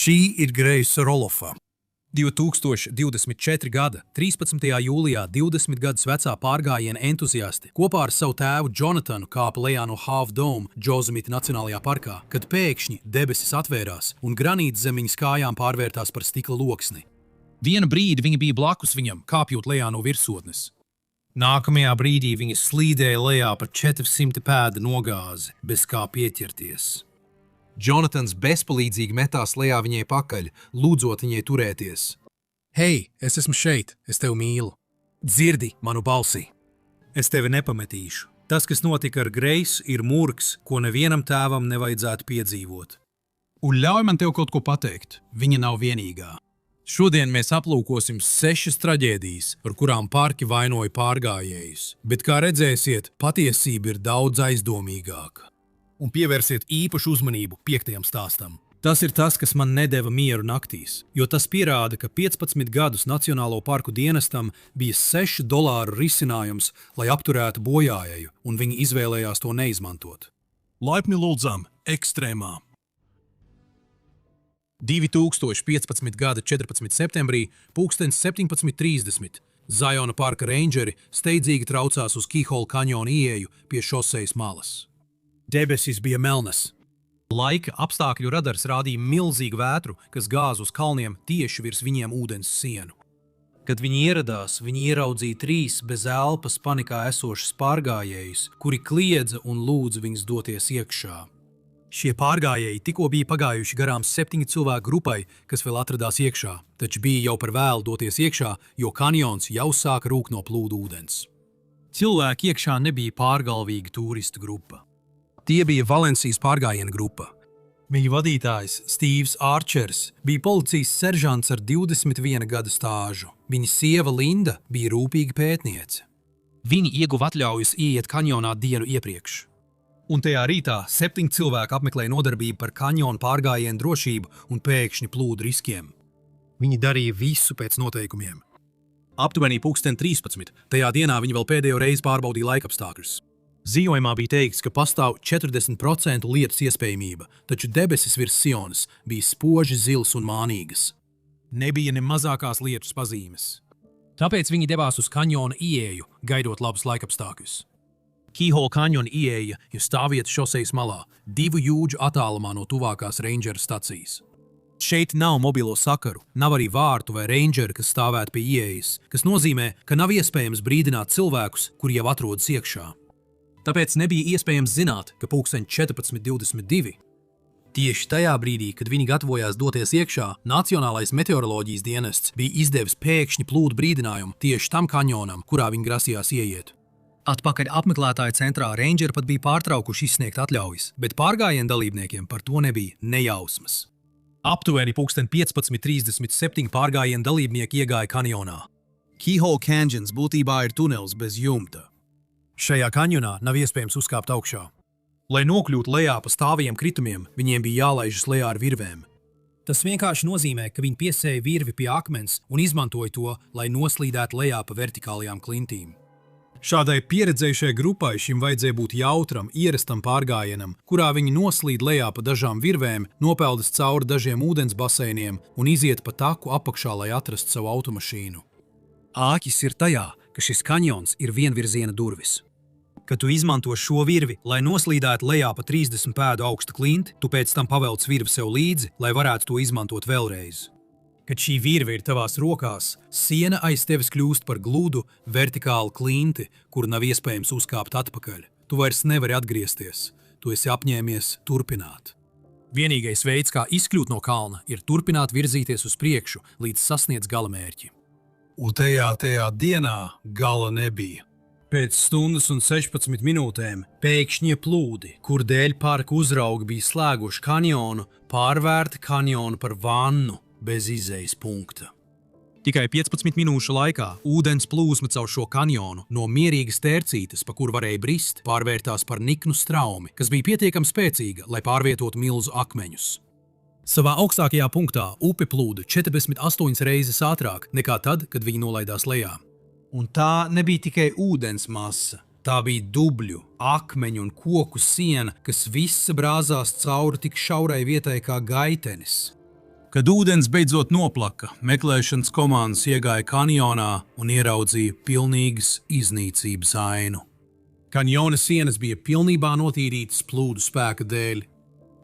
Šī ir Greisa Rolofa. 2024. gada 13. jūlijā 20 gadus vecā pārgājiena entuziasti kopā ar savu tēvu Jonatanu kāpa lejā no Half Dome Džozemita Nacionālajā parkā, kad pēkšņi debesis atvērās un granīts zem viņas kājām pārvērtās par stikla loksni. Vienu brīdi viņi bija blakus viņam, kāpjot lejā no virsotnes. Nākamajā brīdī viņa slīdēja lejā pa 400 pēdu nogāzi, bez kā pieķerties. Jonatans bezpalīdzīgi metās lejā viņai pakaļ, lūdzot viņai turēties. Hei, es esmu šeit, es tevi mīlu. Dzirdi manu balsi. Es tevi nepametīšu. Tas, kas notika ar Greisu, ir murgs, ko nevienam tēvam nevajadzētu piedzīvot. Un ļauj man tev kaut ko pateikt, viņa nav vienīgā. Šodien mēs aplūkosim 6 traģēdijas, par kurām parki vainoja pārgājējus, bet, kā redzēsiet, patiesība ir daudz aizdomīgāka. Un pievērsiet īpašu uzmanību 5. stāstam. Tas ir tas, kas man nedeva mieru naktīs, jo tas pierāda, ka 15 gadus Nacionālo parku dienestam bija $6 risinājums, lai apturētu bojājēju, un viņi izvēlējās to neizmantot. Laipni lūdzam, ekstrēmā. 2015. gada 14. septembrī, 17:30, Zajona parka reindžeri steidzīgi traucās uz Keyhole kanjona ieeju pie šosejas malas. Debesis bija melnas. Laika apstākļu radars rādīja milzīgu vētru, kas gāza uz kalniem tieši virs viņiem ūdens sienu. Kad viņi ieradās, viņi ieraudzīja 3 bez elpas panikā esošas pārgājējus, kuri kliedza un lūdza viņus doties iekšā. Šie pārgājēji tikko bija pagājuši garām 7 cilvēku grupai, kas vēl atradās iekšā, taču bija jau par vēlu doties iekšā, jo kanjons jau sāka rūkt no plūdu ūdens. Cilvēki iekšā nebija pārgalvīga turistu grupa. Tie bija Valencijas pārgājiena grupa. Viņa vadītājs, Steves Archers, bija policijas seržants ar 21 gadu stāžu. Viņa sieva Linda bija rūpīga pētniece. Viņi ieguva atļaujas ieiet kanjonā dienu iepriekš. Un tajā rītā 7 cilvēki apmeklēja nodarbību par kanjonu pārgājienu drošību un pēkšņi plūdu riskiem. Viņi darīja visu pēc noteikumiem. Aptuveni 13:00. Tajā dienā viņi vēl pēdējo reizi pārbaudīja laikapstākļus. Ziņojumā bija teikts, ka pastāv 40% lietus iespējamība, taču debesis virs Sionas bija spoži zilas un mānīgas. Nebija ne mazākās lietus pazīmes. Tāpēc viņi devās uz kanjona ieeju, gaidot labus laikapstākļus. Keyhole kanjona ieeja ir stāvvieta šosejas malā, 2 jūdžu attālumā no tuvākās reindžera stacijas. Šeit nav mobilo sakaru, nav arī vārtu vai reindžeri, kas stāvētu pie ieejas, kas nozīmē, ka nav iespējams brīdināt cilvēkus, kuri jau atrodas iekšā. Tāpēc nebija iespējams zināt, ka 14:22. Tieši tajā brīdī, kad viņi gatavojās doties iekšā, Nacionālais meteoroloģijas dienests bija izdevis pēkšņi plūdu brīdinājumu tieši tam kanjonam, kurā viņi grasījās ieiet. Atpakaļ apmeklētāju centrā reindžeri pat bija pārtraukuši izsniegt atļaujas, bet pārgājienu dalībniekiem par to nebija nejausmas. Aptuveni 15:37 pārgājienu dalībnieki iegāja kanjonā. Keyhole Canjons būtībā ir tunels bez jumta. Šajā kanjonā nav iespējams uzkāpt augšā. Lai nokļūtu lejā pa stāvajiem kritumiem, viņiem bija jālaižas lejā ar virvēm. Tas vienkārši nozīmē, ka viņi piesēja virvi pie akmens un izmantoja to, lai noslīdētu lejā pa vertikālajām klintīm. Šādai pieredzējušai grupai šim vajadzēja būt jautram, ierastam pārgājienam, kurā viņi noslīd lejā pa dažām virvēm, nopeldas cauri dažiem ūdens baseiniem un iziet pa taku apakšā, lai atrastu savu automašīnu. Āķis ir tajā, ka šis kanjons ir vienvirziena durvis. Kad tu izmanto šo virvi, lai noslīdētu lejā pa 30 pēdu augstu klinti, tu pēc tam pavelc virvi sev līdzi, lai varētu to izmantot vēlreiz. Kad šī virve ir tavās rokās, siena aiz tevis kļūst par gludu, vertikālu klinti, kuru nav iespējams uzkāpt atpakaļ. Tu vairs nevari atgriezties. Tu esi apņēmies turpināt. Vienīgais veids, kā izkļūt no kalna, ir turpināt virzīties uz priekšu, līdz sasniedz galamērķi. Un tajā dienā gala nebija. Pēc stundas un 16 minūtēm pēkšņie plūdi, kur dēļ parka uzraugi bija slēguši kanjonu, pārvērta kanjonu par vannu bez izejas punkta. Tikai 15 minūšu laikā ūdens plūsma caur šo kanjonu no mierīgas tērcītes, pa kur varēja brist, pārvērtās par niknu straumi, kas bija pietiekami spēcīga, lai pārvietotu milzu akmeņus. Savā augstākajā punktā upe plūda 48 reizes ātrāk nekā tad, kad viņi nolaidās lejā. Un tā nebija tikai ūdens masa. Tā bija dubļu, akmeņu un koku siena, kas visa brāzās cauri tik šaurai vietai kā gaitenis. Kad ūdens beidzot noplaka, meklēšanas komandas iegāja kanjonā un ieraudzīja pilnīgas iznīcības ainu. Kanjona sienas bija pilnībā notīrītas plūdu spēka dēļ.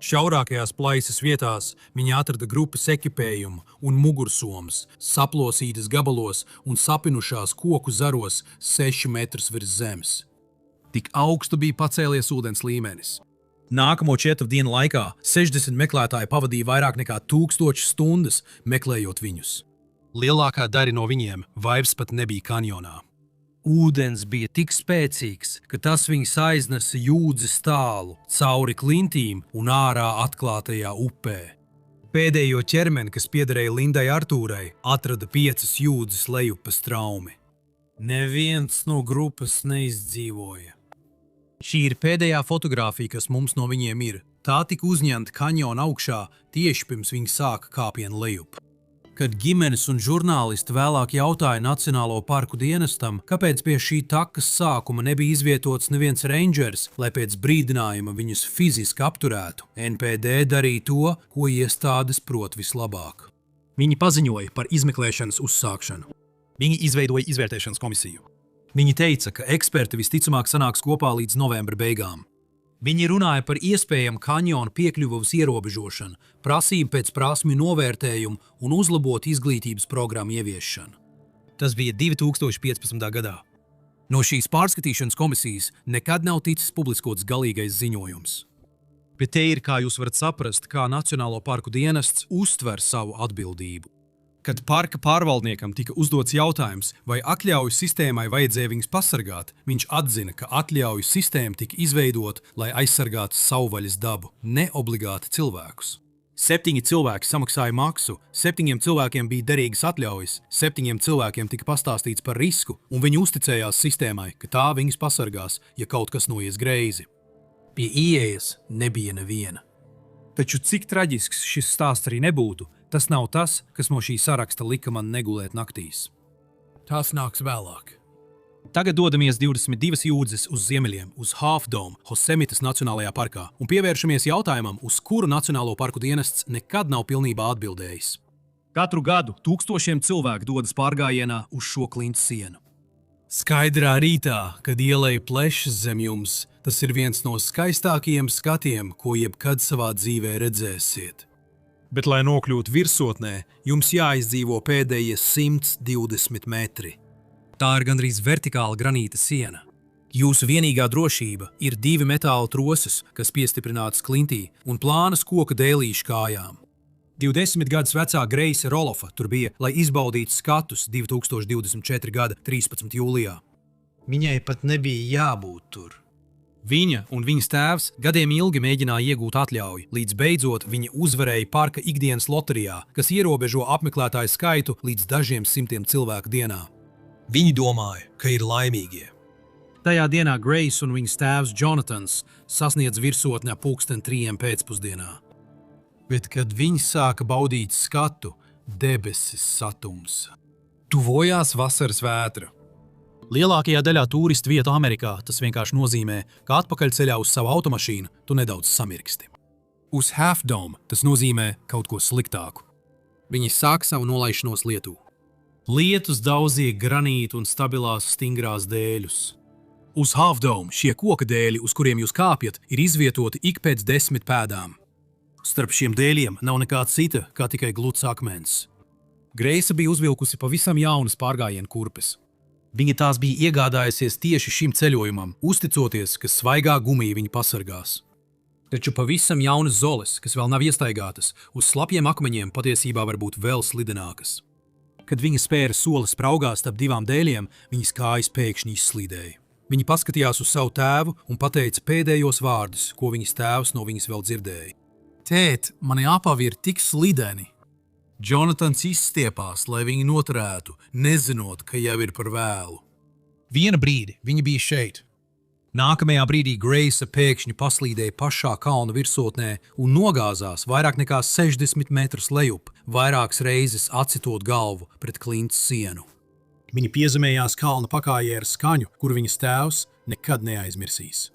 Šaurākajās plaisas vietās viņi atrada grupas ekipējumu un mugursomas, saplosītas gabalos un sapinušās koku zaros 6 metrus virs zemes. Tik augstu bija pacēlies ūdens līmenis. Nākamo 4 dienu laikā 60 meklētāji pavadīja vairāk nekā 1000 stundas meklējot viņus. Lielākā daļa no viņiem vairs pat nebija kanjonā. Ūdens bija tik spēcīgs, ka tas viņus aiznesa jūdzes tālu, cauri klintīm un ārā atklātajā upē. Pēdējo ķermeni, kas piederēja Lindai Artūrai, atrada 5 jūdzes lejupes traumi. Neviens no grupas neizdzīvoja. Šī ir pēdējā fotogrāfija, kas mums no viņiem ir. Tā tika uzņemta kanjona augšā tieši pirms viņi sāka kāpienu lejup. Kad ģimenes un žurnālisti vēlāk jautāja Nacionālo parku dienestam, kāpēc pie šī takas sākuma nebija izvietots neviens rangers, lai pēc brīdinājuma viņus fiziski apturētu, NPD darīja to, ko iestādes prot vislabāk. Viņi paziņoja par izmeklēšanas uzsākšanu. Viņi izveidoja izvērtēšanas komisiju. Viņi teica, ka eksperti visticamāk sanāks kopā līdz novembra beigām. Viņi runāja par iespējamu kanjonu piekļuvas ierobežošanu, prasību pēc prasmju novērtējumu un uzlabot izglītības programmu ieviešanu. Tas bija 2015. gadā. No šīs pārskatīšanas komisijas nekad nav ticis publiskots galīgais ziņojums. Bet te ir, kā jūs varat saprast, kā Nacionālo parku dienests uztver savu atbildību. Kad parka pārvaldniekam tika uzdots jautājums, vai atļauju sistēmai vajadzēja viņus pasargāt, viņš atzina, ka atļauju sistēma tika izveidota, lai aizsargātu savvaļas dabu, ne obligāti cilvēkus. 7 cilvēki samaksāja maksu, 7 cilvēkiem bija derīgas atļaujas, 7 cilvēkiem tika pastāstīts par risku, un viņi uzticējās sistēmai, ka tā viņus pasargās, ja kaut kas noies greizi. Pie ieejas nebija neviena. Taču cik traģisks šis stāsts arī nebūtu, tas nav tas, kas no šī saraksta lika man negulēt naktīs. Tas nāks vēlāk. Tagad dodamies 22 jūdzes uz ziemeļiem, uz Half Dome, Hosemitas Nacionālajā parkā, un pievēršamies jautājumam, uz kuru Nacionālo parku dienests nekad nav pilnībā atbildējis. Katru gadu tūkstošiem cilvēku dodas pārgājienā uz šo klints sienu. Skaidrā rītā, kad ieleja plešas zem jums, tas ir viens no skaistākajiem skatiem, ko jebkad savā dzīvē redzēsiet. Bet, lai nokļūtu virsotnē, jums jāizdzīvo pēdējie 120 metri. Tā ir gandrīz vertikāla granīta siena. Jūsu vienīgā drošība ir 2 metāla troses, kas piestiprinātas klintī, un plānas koka dēlīšu kājām. 20 gadus vecā Greisa Rolofa tur bija, lai izbaudītu skatus 2024. gada 13. jūlijā. Viņai pat nebija jābūt tur. Viņa un viņas tēvs gadiem ilgi mēģināja iegūt atļauju, līdz beidzot viņa uzvarēja parka ikdienas loterijā, kas ierobežo apmeklētāju skaitu līdz dažiem simtiem cilvēku dienā. Viņi domāja, ka ir laimīgie. Tajā dienā Grace un viņas tēvs Jonathans sasniedz virsotni ap 3:00 pēcpusdienā. Bet, kad viņi sāka baudīt skatu, debesis satumsa. Tuvojās vasaras vētra. Lielākajā daļā turistu vietu Amerikā tas vienkārši nozīmē, ka atpakaļceļā uz savu automašīnu tu nedaudz samirksti. Uz Half Dome tas nozīmē kaut ko sliktāku. Viņi sāk savu nolaišanos lietū. Lietus daudzīja granītu un stabilās stingrās dēļus. Uz Half Dome šie koka dēļi, uz kuriem jūs kāpjat, ir izvietoti ik pēc 10 pēdām. Starp šiem dēļiem nav nekā cita, kā tikai gluds akmens. Greisa bija uzvilkusi pavisam jaunas pārgājienu kurpes. Viņa tās bija iegādājusies tieši šim ceļojumam, uzticoties, ka svaigā gumija viņu pasargās. Taču pavisam jaunas zoles, kas vēl nav iestaigātas, uz slapjiem akmeņiem patiesībā var būt vēl slidenākas. Kad viņa spēra soli spraugās starp 2 dēļiem, viņas kājas pēkšņi izslīdēja. Viņa paskatījās uz savu tēvu un pateica pēdējos vārdus, ko viņas tēvs no viņas vēl dzirdēja. Tēt, mani apavi ir tik slideni. Jonathans izstiepās, lai viņu noturētu, nezinot, ka jau ir par vēlu. Viena brīdi viņa bija šeit. Nākamajā brīdī Greisa pēkšņi paslīdēja pašā kalna virsotnē un nogāzās vairāk nekā 60 metrus lejup, vairākas reizes atsitot galvu pret klints sienu. Viņa piezemējās kalna pakājē ar skaņu, kuru viņas tēvs nekad neaizmirsīs.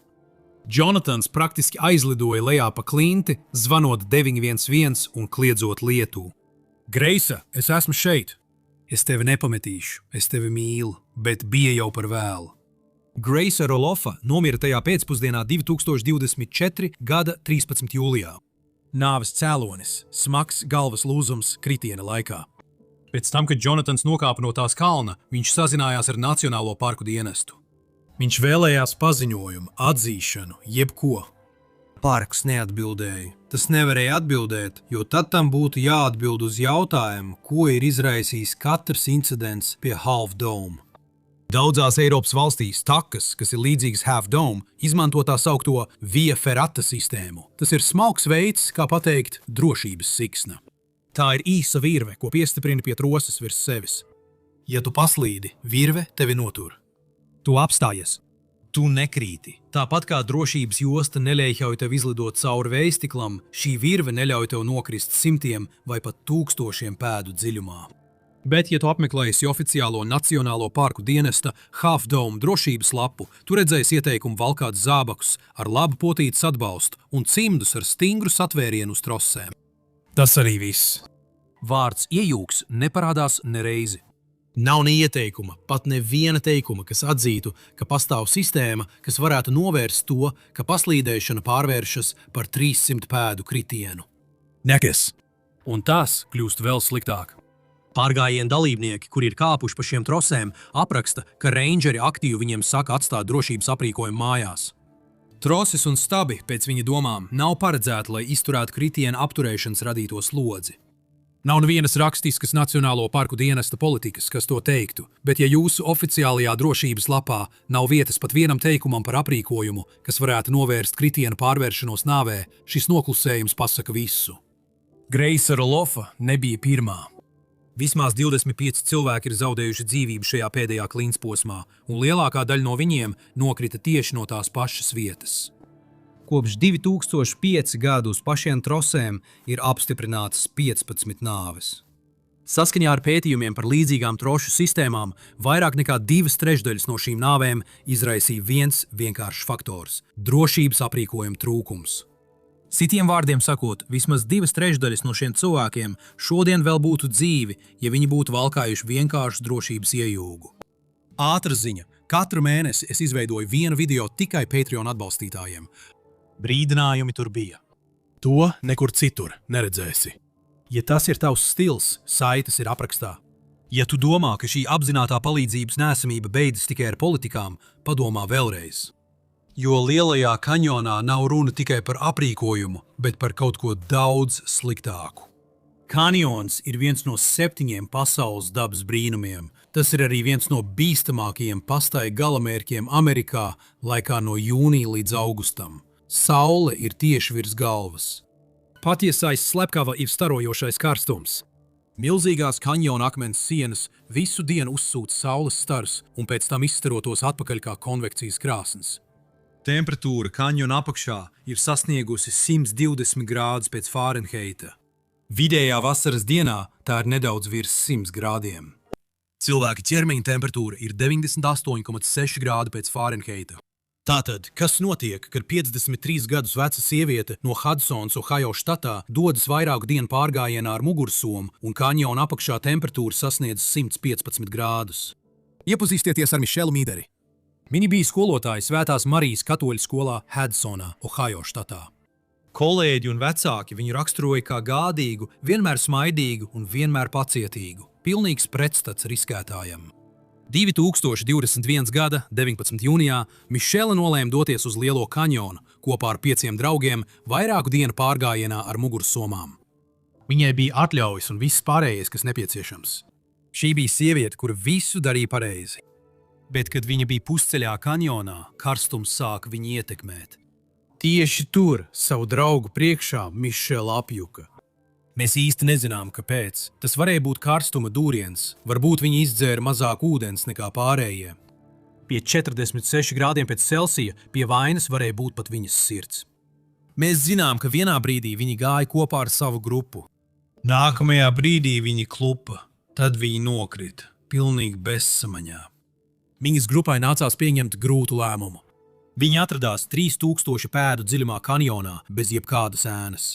Jonathans praktiski aizlidoja lejā pa klinti, zvanot 911 un kliedzot lietu. Greisa, es esmu šeit! Es tevi nepametīšu, es tevi mīlu, bet bija jau par vēlu. Greisa Rolofa nomira tajā pēcpusdienā 2024. gada 13. jūlijā. Nāves cēlonis – smags galvas lūzums kritiena laikā. Pēc tam, kad Jonatans nokāpa no tās kalna, viņš sazinājās ar Nacionālo parku dienestu. Viņš vēlējās paziņojumu, atzīšanu, jebko. Parks neatbildēja. Tas nevarēja atbildēt, jo tad tam būtu jāatbild uz jautājumu, ko ir izraisījis katrs incidents pie Half Dome. Daudzās Eiropas valstīs takas, kas ir līdzīgas Half Dome, izmanto tā saukto Via Ferrata sistēmu. Tas ir smalks veids, kā pateikt, drošības siksna. Tā ir īsa virve, ko piestiprina pie troses virs sevis. Ja tu paslīdi, virve tevi notur. Tu apstājies. Tu nekrīti. Tāpat kā drošības josta neļauj tev izlidot cauri vējstiklam, šī virve neļauj tev nokrist 100 vai pat 1000 pēdu dziļumā. Bet, ja tu apmeklēsi oficiālo Nacionālo parku dienesta Half Dome drošības lapu, tu redzēsi ieteikumu valkāt zābakus ar labu potītes atbalstu un cimdus ar stingru satvērienu uz trosēm. Tas arī viss. Vārds iejūks neparādās nereizi. Nav ne ieteikuma, pat neviena teikuma, kas atzītu, ka pastāv sistēma, kas varētu novērst to, ka paslīdēšana pārvēršas par 300 pēdu kritienu. Nekas. Un tas kļūst vēl sliktāk. Pārgājienu dalībnieki, kuri ir kāpuši pa šiem trosēm, apraksta, ka rangeri aktīvi viņiem saka atstāt drošības aprīkojumu mājās. Trosis un stabi, pēc viņa domām, nav paredzēti, lai izturētu kritienu apturēšanas radīto slodzi. Nav nevienas rakstiskas Nacionālo parku dienesta politikas, kas to teiktu, bet ja jūsu oficiālajā drošības lapā nav vietas pat vienam teikumam par aprīkojumu, kas varētu novērst kritienu pārvēršanos nāvē, šis noklusējums pasaka visu. Greisa Rolofa nebija pirmā. Vismaz 25 cilvēki ir zaudējuši dzīvību šajā pēdējā klintsposmā, un lielākā daļa no viņiem nokrita tieši no tās pašas vietas. Kopš 2005 gadu uz pašiem trosēm ir apstiprinātas 15 nāves. Saskaņā ar pētījumiem par līdzīgām trošu sistēmām, vairāk nekā 2/3 no šīm nāvēm izraisīja viens vienkāršs faktors – drošības aprīkojuma trūkums. Citiem vārdiem sakot, vismaz 2/3 no šiem cilvēkiem šodien vēl būtu dzīvi, ja viņi būtu valkājuši vienkāršu drošības iejūgu. Ātra ziņa – katru mēnesi es izveidoju vienu video tikai Patreon atbalstītājiem. Brīdinājumi tur bija. To nekur citur neredzēsi. Ja tas ir tavs stils, saites ir aprakstā. Ja tu domā, ka šī apzinātā palīdzības nesamība beidzas tikai ar politikām, padomā vēlreiz. Jo lielajā kanjonā nav runa tikai par aprīkojumu, bet par kaut ko daudz sliktāku. Kanjons ir viens no 7 pasaules dabas brīnumiem. Tas ir arī viens no bīstamākajiem pastaigu galamērķiem Amerikā laikā no jūnija līdz augustam. Saule ir tieši virs galvas. Patiesais slepkava ir starojošais karstums. Milzīgās kanjona akmens sienas visu dienu uzsūta saules stars un pēc tam izstarotos atpakaļ kā konvekcijas krāsnes. Temperatūra kanjona apakšā ir sasniegusi 120 grādus pēc Fārenheita. Vidējā vasaras dienā tā ir nedaudz virs 100 grādiem. Cilvēka ķermeņa temperatūra ir 98,6 grādi pēc Fārenheita. Tātad, kas notiek, kad 53 gadus veca sieviete no Hudsons, Ohio štatā dodas vairāku dienu pārgājienā ar mugursomu un kanjona apakšā temperatūra sasniedz 115 grādus? Iepazīstieties ar Mišelu Mīderi. Viņa bija skolotāja Svētās Marijas katoļu skolā Hudsonā, Ohio štatā. Kolēģi un vecāki viņu raksturoja kā gādīgu, vienmēr smaidīgu un vienmēr pacietīgu. Pilnīgs pretstats riskētājam. 2021. gada 19. jūnijā Mišela nolēma doties uz Lielo kanjonu kopā ar 5 draugiem vairāku dienu pārgājienā ar mugursomām. Viņai bija atļaujas un viss pārējais, kas nepieciešams. Šī bija sieviete, kura visu darīja pareizi. Bet, kad viņa bija pusceļā kanjonā, karstums sāka viņu ietekmēt. Tieši tur, savu draugu priekšā, Mišela apjuka. Mēs īsti nezinām, kāpēc. Tas varēja būt karstuma dūriens. Varbūt viņi izdzēra mazāk ūdens nekā pārējie. Pie 46 grādiem pēc Celsija pie vainas varēja būt pat viņas sirds. Mēs zinām, ka vienā brīdī viņi gāja kopā ar savu grupu. Nākamajā brīdī viņi klupa. Tad viņi nokrita, pilnīgi bezsamaņā. Viņas grupai nācās pieņemt grūtu lēmumu. Viņi atradās 3000 pēdu dziļumā kanjonā bez jebkādas ēnas.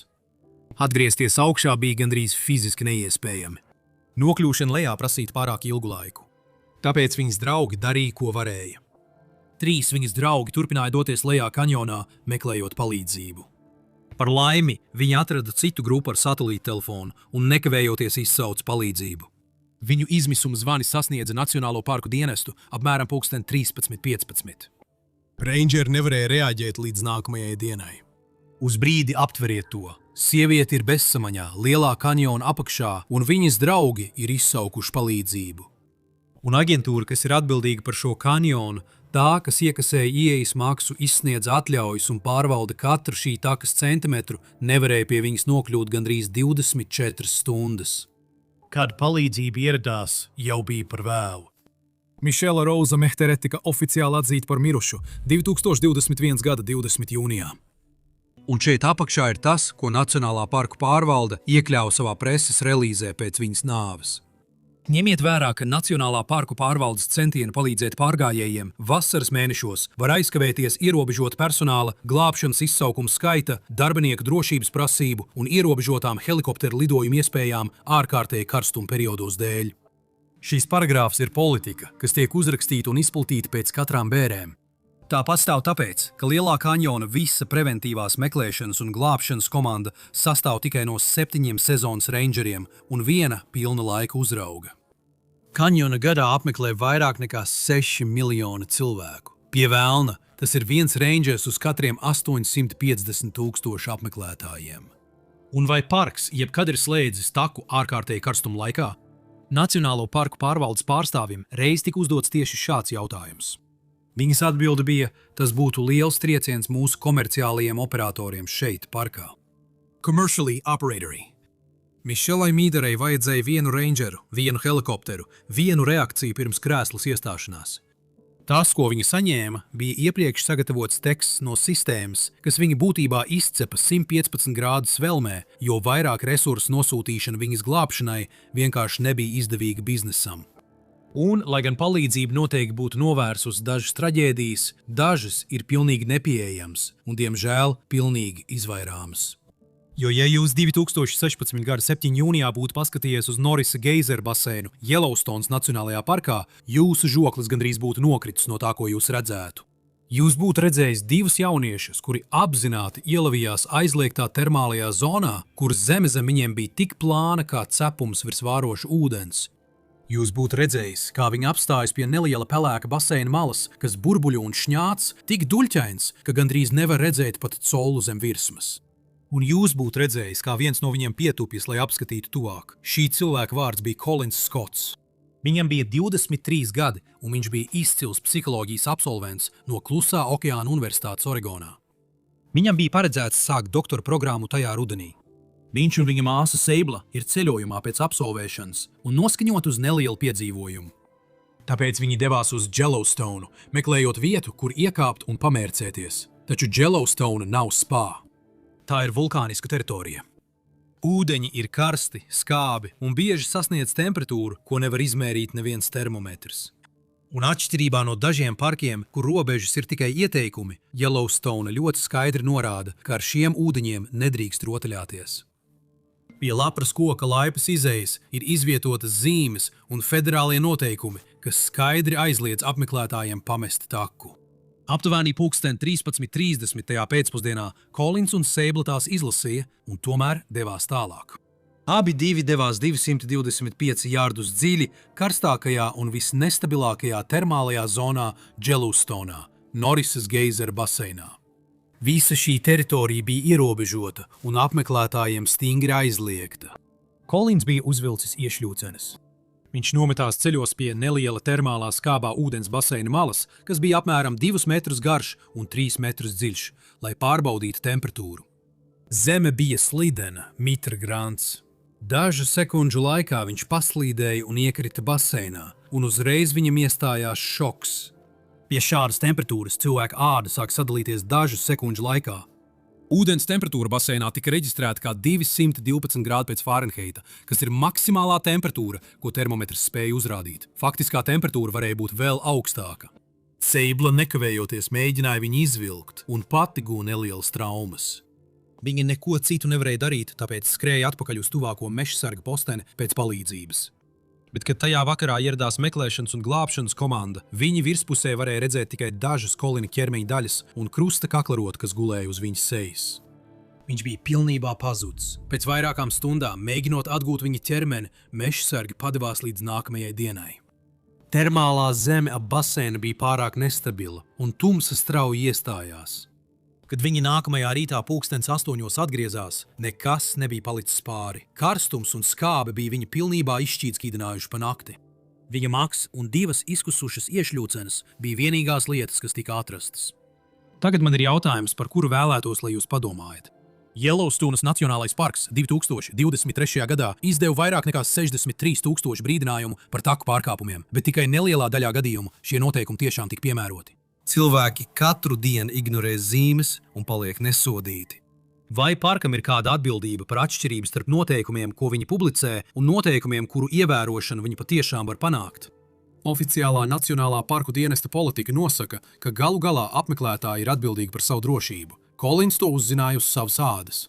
Atgriezties augšā bija gandrīz fiziski neiespējami. Nokļūšana lejā prasītu pārāk ilgu laiku. Tāpēc viņas draugi darīja, ko varēja. 3 viņas draugi turpināja doties lejā kanjonā, meklējot palīdzību. Par laimi, viņi atrada citu grupu ar satelīta telefonu un nekavējoties izsauca palīdzību. Viņu izmisuma zvani sasniedza Nacionālo parku dienestu apmēram 13:15. Rangeri nevarēja reaģēt līdz nākamajai dienai. Uz brīdi aptveriet to. Sieviete ir bezsamaņā, lielā kanjona apakšā, un viņas draugi ir izsaukuši palīdzību. Un aģentūra, kas ir atbildīga par šo kanjonu, tā, kas iekasēja ieejas maksu, izsniedz atļaujas un pārvalda katru šī takas centimetru, nevarēja pie viņas nokļūt gandrīz 24 stundas. Kad palīdzība ieradās, jau bija par vēlu. Mišela Roza Mehtere tika oficiāli atzīta par mirušu 2021. gada 20. jūnijā. Un šeit apakšā ir tas, ko Nacionālā parku pārvalde iekļāva savā preses relīzē pēc viņas nāves. Ņemiet vērā, ka Nacionālā parku pārvaldes centieni palīdzēt pārgājējiem vasaras mēnešos var aizkavēties ierobežot personāla, glābšanas izsaukumu skaita, darbinieku drošības prasību un ierobežotām helikopteru lidojumu iespējām ārkārtēji karstuma periodos dēļ. Šīs paragrāfs ir politika, kas tiek uzrakstīta un izplatīta pēc katrām bērēm. Tā pastāv tāpēc, ka Lielā kanjona visa preventīvās meklēšanas un glābšanas komanda sastāv tikai no 7 sezonas rangeriem un 1 pilna laika uzrauga. Kanjona gadā apmeklē vairāk nekā 6 miljoni cilvēku. Pie velna, tas ir 1 rangers uz katriem 850 000 apmeklētājiem. Un vai parks jebkad ir slēdzis taku ārkārtēji karstuma laikā? Nacionālo parku pārvaldes pārstāvjiem reiz tika uzdots tieši šāds jautājums. Viņas atbilde bija, tas būtu liels trieciens mūsu komerciālajiem operatoriem šeit, parkā. Commercially operatory. Mišelai Mīderei vajadzēja 1 rangeru, 1 helikopteru, 1 reakciju pirms krēslas iestāšanās. Tas, ko viņa saņēma, bija iepriekš sagatavots teksts no sistēmas, kas viņa būtībā izcepa 115 grādu svelmē, jo vairāk resursu nosūtīšana viņas glābšanai vienkārši nebija izdevīga biznesam. Un, lai gan palīdzība noteikti būtu novērsusi dažas traģēdijas, dažas ir pilnīgi nepieejams un, diemžēl, pilnīgi izvairāmas. Jo, ja jūs 2016. gada 7. jūnijā būtu paskatījies uz Norisa geizeru baseinu Yellowstones Nacionālajā parkā, jūsu žoklis gandrīz būtu nokritis no tā, ko jūs redzētu. Jūs būtu redzējis 2 jauniešus, kuri apzināti ielavījās aizliegtā termālajā zonā, kur zeme zem viņiem bija tik plāna kā cepums virs vāroša ūdens. Jūs būtu redzējis, kā viņi apstājas pie neliela pelēka baseina malas, kas burbuļo un šņāc, tik duļķains, ka gandrīz nevar redzēt pat colu zem virsmas. Un jūs būtu redzējis, kā viens no viņiem pietupjas, lai apskatītu tuvāk. Šī cilvēka vārds bija Collins Scotts. Viņam bija 23 gadi, un viņš bija izcils psiholoģijas absolvents no Klusā okeāna universitātes Oregonā. Viņam bija paredzēts sākt doktora programmu tajā rudenī. Viņš un viņa māsa Seibla ir ceļojumā pēc absolvēšanas un noskaņot uz nelielu piedzīvojumu. Tāpēc viņi devās uz Yellowstone, meklējot vietu, kur iekāpt un pamērcēties. Taču Yellowstone nav spā. Tā ir vulkāniska teritorija. Ūdeņi ir karsti, skābi un bieži sasniedz temperatūru, ko nevar izmērīt neviens termometrs. Un atšķirībā no dažiem parkiem, kur robežas ir tikai ieteikumi, Yellowstone ļoti skaidri norāda, ka ar šiem ūdeņiem nedrīkst rotaļāties. Pie lapras koka laipas izējas ir izvietotas zīmes un federālie noteikumi, kas skaidri aizliedz apmeklētājiem pamest taku. Aptuveni 13:30 tajā pēcpusdienā Collins un Seibla tās izlasīja un tomēr devās tālāk. Abi devās 225 jardus dziļi, karstākajā un visnestabilākajā termālajā zonā Yellowstonā, Norisas geizera baseinā. Visa šī teritorija bija ierobežota un apmeklētājiem stingri aizliegta. Collins bija uzvilcis iešļūcenes. Viņš nometās ceļos pie neliela termālā skābā ūdens baseina malas, kas bija apmēram 2 metrus garš un 3 metrus dziļš, lai pārbaudītu temperatūru. Zeme bija slidena, mitra grants. Dažu sekundžu laikā viņš paslīdēja un iekrita baseinā, un uzreiz viņam iestājās šoks. Pie šādas temperatūras cilvēka āda sāk sadalīties dažu sekundžu laikā. Ūdens temperatūra baseinā tika reģistrēta kā 212 grādi pēc Fārenheita, kas ir maksimālā temperatūra, ko termometrs spēja uzrādīt. Faktiskā temperatūra varēja būt vēl augstāka. Seibla nekavējoties mēģināja viņu izvilkt un pati guva nelielas traumas. Viņi neko citu nevarēja darīt, tāpēc skrēja atpakaļ uz tuvāko mežsarga posteni pēc palīdzības. Bet, kad tajā vakarā ieradās meklēšanas un glābšanas komanda, viņi virspusē varēja redzēt tikai dažas Kolina ķermeņa daļas un krusta kaklarotu, kas gulēja uz viņas sejas. Viņš bija pilnībā pazudis. Pēc vairākām stundām, mēģinot atgūt viņa ķermeni, mežsargi padevās līdz nākamajai dienai. Termālā zeme ap baseinu bija pārāk nestabila, un tumsa strauji iestājās. Kad viņi nākamajā rītā 8:00 atgriezās, nekas nebija palicis pāri. Karstums un skābe bija viņu pilnībā izšķīdskīdinājuši pa nakti. Viņa maks un 2 izkusušas iešļūcenes bija vienīgās lietas, kas tika atrastas. Tagad man ir jautājums, par kuru vēlētos, lai jūs padomājat. Yellowstones Nacionālais parks 2023. gadā izdeva vairāk nekā 63,000 brīdinājumu par taku pārkāpumiem, bet tikai nelielā daļā gadījumu šie noteikumi tiešām tika piemēroti. Cilvēki katru dienu ignorē zīmes un paliek nesodīti. Vai parkam ir kāda atbildība par atšķirību starp noteikumiem, ko viņi publicē, un noteikumiem, kuru ievērošanu viņi patiešām var panākt? Oficiālā Nacionālā parku dienesta politika nosaka, ka galu galā apmeklētāji ir atbildīgi par savu drošību. Kolins to uzzināja uz savas ādas.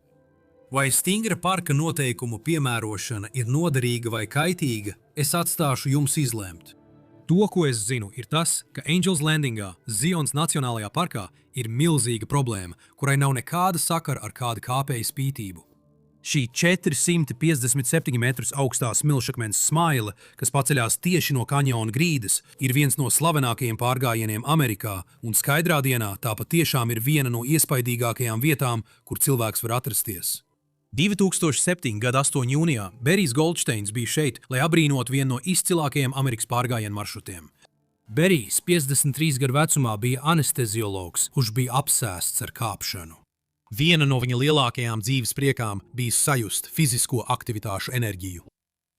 Vai stingra parka noteikumu piemērošana ir noderīga vai kaitīga, es atstāšu jums izlemt. To, ko es zinu, ir tas, ka Angels Landingā, Zions Nacionālajā parkā, ir milzīga problēma, kurai nav nekāda sakara ar kādu kāpēju spītību. Šī 457 metrus augstā smilšakmens smaile, kas paceļās tieši no kanjona grīdas, ir viens no slavenākajiem pārgājieniem Amerikā, un skaidrā dienā tā patiešām ir viena no iespaidīgākajām vietām, kur cilvēks var atrasties. 2007. gada 8. jūnijā Berijs Goldsteins bija šeit, lai abrīnotu vienu no izcilākajiem Amerikas pārgājienu maršrutiem. Berijs 53 gadu vecumā bija anesteziologs, kurš bija apsēsts ar kāpšanu. Viena no viņa lielākajām dzīves priekām bija sajust fizisko aktivitāšu enerģiju.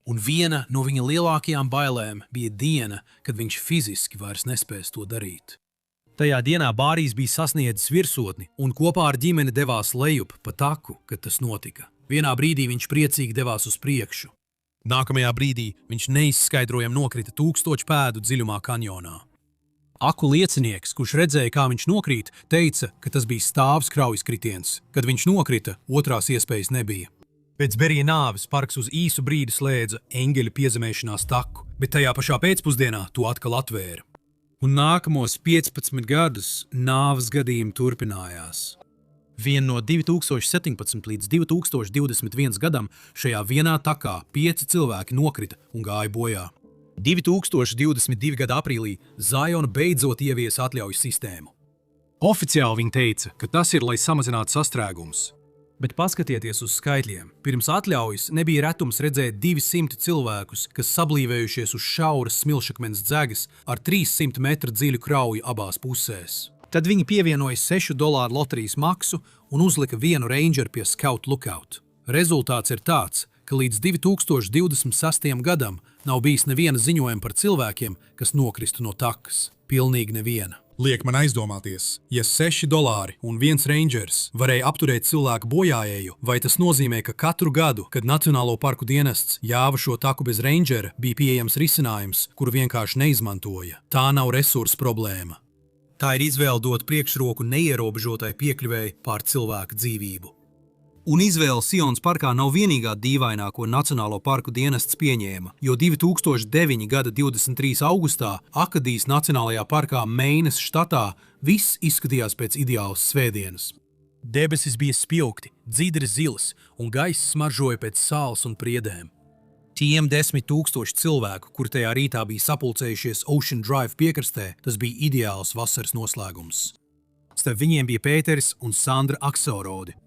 Un viena no viņa lielākajām bailēm bija diena, kad viņš fiziski vairs nespēs to darīt. Tajā dienā Bārijs bija sasniedzis virsotni un kopā ar ģimeni devās lejup pa taku, kad tas notika. Vienā brīdī viņš priecīgi devās uz priekšu. Nākamajā brīdī viņš neizskaidrojami nokrita 1000 pēdu dziļumā kanjonā. Aku liecinieks, kurš redzēja, kā viņš nokrīt, teica, ka tas bija stāvs kraujas kritiens. Kad viņš nokrita, otrās iespējas nebija. Pēc Berija nāves parks uz īsu brīdi slēdza eņģeļa piezemēšanās taku, bet tajā pašā pēcpusdienā to atkal atvēra. Un nākamos 15 gadus nāves gadījumi turpinājās. Vien no 2017 līdz 2021 gadam šajā vienā takā 5 cilvēki nokrita un gāja bojā. 2022. gada aprīlī Ziona beidzot ieviesa atļauju sistēmu. Oficiāli viņi teica, ka tas ir, lai samazinātu sastrēgumus. Bet paskatieties uz skaitļiem. Pirms atļaujas nebija retums redzēt 200 cilvēkus, kas sablīvējušies uz šauras smilšakmens dzegas ar 300 metru dziļu krauju abās pusēs. Tad viņi pievienoja $6 loterijas maksu un uzlika vienu rangeru pie Scout Lookout. Rezultāts ir tāds, ka līdz 2026. gadam nav bijis neviena ziņojuma par cilvēkiem, kas nokristu no takas. Pilnīgi neviena. Liek man aizdomāties, ja $6 un viens rangers varēja apturēt cilvēku bojājēju, vai tas nozīmē, ka katru gadu, kad Nacionālo parku dienests ļāva šo taku bez rangera, bija pieejams risinājums, kuru vienkārši neizmantoja. Tā nav resursu problēma. Tā ir izvēle dot priekšroku neierobežotai piekļuvēji pār cilvēku dzīvību. Un izvēle Zions parkā nav vienīgā dīvainā, ko Nacionālo parku dienests pieņēma, jo 2009. gada 23. augustā Akadijas Nacionālajā parkā Meinas štatā viss izskatījās pēc ideālas svētdienas. Debesis bija spilgti, dzidri zilas un gaiss smaržoja pēc sāls un priedēm. Tiem 10 000 cilvēku, kur tajā rītā bija sapulcējušies Ocean Drive piekrastē, tas bija ideāls vasaras noslēgums. Starp viņiem bija Pēteris un Sandra Akselrode.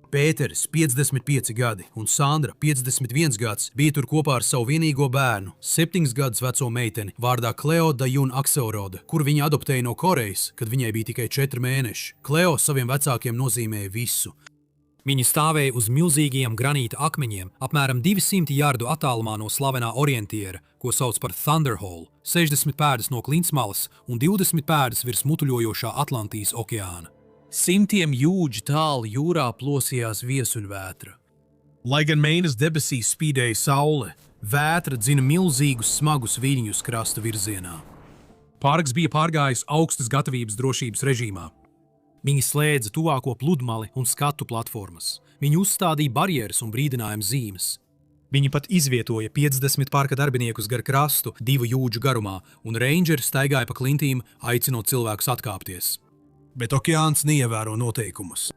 Pēteris, 55 gadi, un Sandra, 51 gads, bija tur kopā ar savu vienīgo bērnu, 7 gadus veco meiteni, vārdā Cleo Dajun Akselrode, kur viņa adoptēja no Korejas, kad viņai bija tikai 4 mēneši. Cleo saviem vecākiem nozīmēja visu. Viņi stāvēja uz milzīgiem granīta akmeņiem, apmēram 200 jardu attālumā no slavenā orientiera, ko sauc par Thunder Hole, 60 pēdas no Klintsmalas un 20 pēdas virs mutuļojošā Atlantijas okeāna. Simtiem jūdžu tālu jūrā plosījās viesuļvētra. Lai gan Meinas debesīs spīdēja saule, vētra dzina milzīgus smagus viļņus krasta virzienā. Parks bija pārgājis augstas gatavības drošības režīmā. Viņi slēdza tuvāko pludmali un skatu platformas. Viņi uzstādīja barjeras un brīdinājumu zīmes. Viņi pat izvietoja 50 parka darbiniekus gar krastu 2 jūdžu garumā, un rangeri staigāja pa klintīm, aicinot cilvēkus atkāpties. Bet okeāns neievēro noteikumus.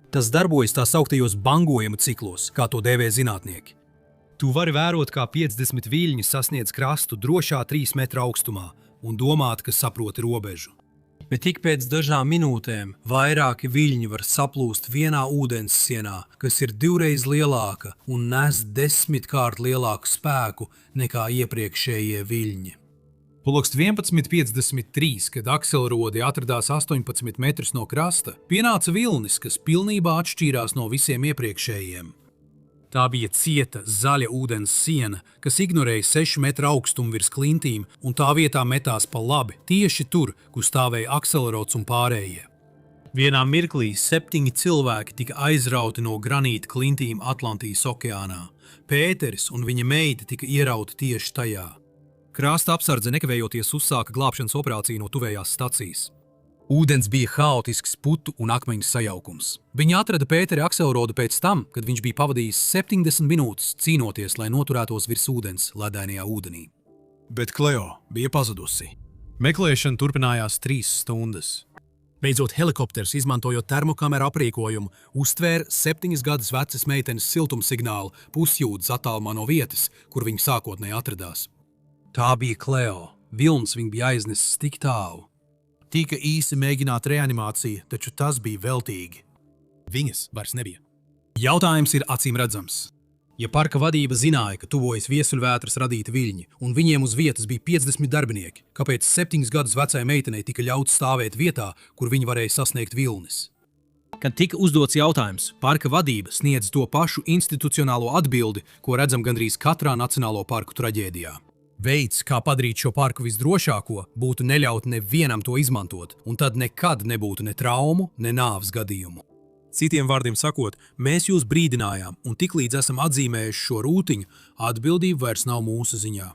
Tas darbojas tā sauktajos bangojumu ciklos, kā to dēvē zinātnieki. Tu vari vērot, kā 50 viļņi sasniedz krastu drošā 3 metru augstumā un domāt, ka saproti robežu. Bet tik pēc dažām minūtēm vairāki viļņi var saplūst vienā ūdens sienā, kas ir 2 reizes lielāka un nes 10 kārt lielāku spēku nekā iepriekšējie viļņi. Pulkst 11:53, kad akselrodi atradās 18 metrus no krasta, pienāca vilnis, kas pilnībā atšķīrās no visiem iepriekšējiem. Tā bija cieta, zaļa ūdens siena, kas ignorēja 6 metru augstumu virs klintīm un tā vietā metās pa labi, tieši tur, kur stāvēja akselrods un pārējie. Vienā mirklī 7 cilvēki tika aizrauti no granīta klintīm Atlantijas okeānā. Pēteris un viņa meita tika ierauti tieši tajā. Krasta apsardze nekavējoties uzsāka glābšanas operāciju no tuvējās stacijas. Ūdens bija haotisks putu un akmeņu sajaukums. Viņi atrada Pēteri akselrodu pēc tam, kad viņš bija pavadījis 70 minūtes cīnoties, lai noturētos virs ūdens ledainajā ūdenī. Bet Kleo bija pazudusi. Meklēšana turpinājās 3 stundas. Beidzot, helikopters, izmantojot termokameru aprīkojumu, uztvēra 7 gadus vecas meitenes siltumsignālu pusjūdzes attālumā no vietas, kur viņa sākotnēji atradās. Tā bija Kleo. Vilnis viņa bija aiznesis tik tālu. Tika īsi mēģināta reanimācija, taču tas bija veltīgi. Viņas vairs nebija. Jautājums ir acīm redzams. Ja parka vadība zināja, ka tuvojas viesuļvētras radīti viļņi, un viņiem uz vietas bija 50 darbinieki, kāpēc 7 gadus vecai meitenei tika ļauts stāvēt vietā, kur viņi varēja sasniegt vilnis? Kad tika uzdots jautājums, parka vadība sniedz to pašu institucionālo atbildi, ko redzam gandrīz katrā nacionālo parku traģēdijā. Veids, kā padarīt šo parku visdrošāko, būtu neļaut nevienam to izmantot, un tad nekad nebūtu ne traumu, ne nāves gadījumu. Citiem vārdiem sakot, mēs jūs brīdinājām, un tiklīdz esam atzīmējuši šo rūtiņu, atbildība vairs nav mūsu ziņā.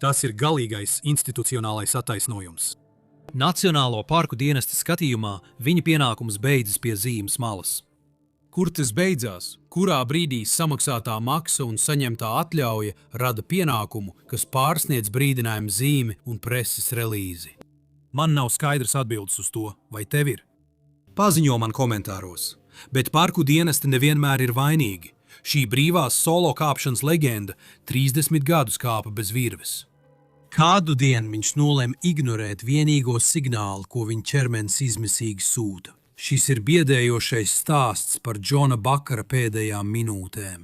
Tas ir galīgais institucionālais attaisnojums. Nacionālo parku dienesta skatījumā viņa pienākums beidzas pie zīmes malas. Kur tas beidzās? Kurā brīdī samaksātā maksa un saņemtā atļauja rada pienākumu, kas pārsniedz brīdinājumu zīmi un preses relīzi? Man nav skaidrs atbildes uz to, vai tev ir? Paziņo man komentāros, bet parku dienesti nevienmēr ir vainīgi. Šī brīvās solo kāpšanas leģenda 30 gadus kāpa bez virves. Kādu dienu viņš nolēma ignorēt vienīgo signālu, ko viņa ķermenis izmisīgi sūta. Šis ir biedējošais stāsts par Džona Bakara pēdējām minūtēm.